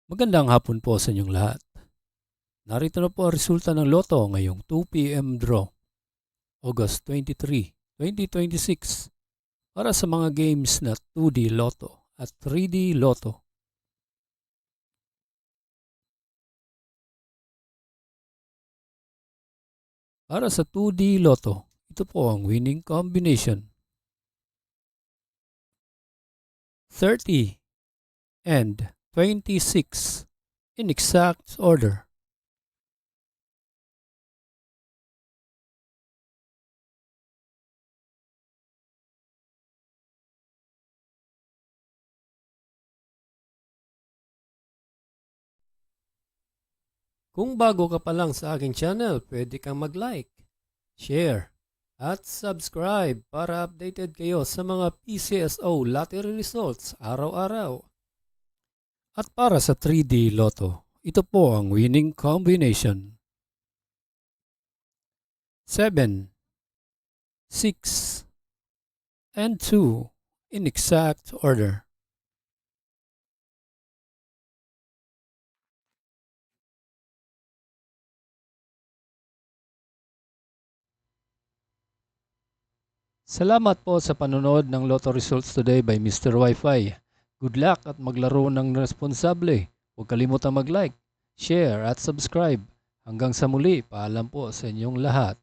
Magandang hapon po sa inyong lahat. Narito na po ang resulta ng Lotto ngayong 2 p.m. draw, August 23, 2026 para sa mga games na 2D Lotto at 3D Lotto. Para sa 2D Lotto, ito po ang winning combination: 30 and 26 in exact order. Kung bago ka pa lang sa aking channel, pwede kang mag-like, share, at subscribe para updated kayo sa mga PCSO lottery results araw-araw. At para sa 3D Lotto, ito po ang winning combination: 7, 6, and 2 in exact order. Salamat po sa panonood ng Lotto Results Today by Mr. Wi-Fi. Good luck at maglaro ng responsable. Huwag kalimutang mag-like, share at subscribe. Hanggang sa muli, paalam po sa inyong lahat.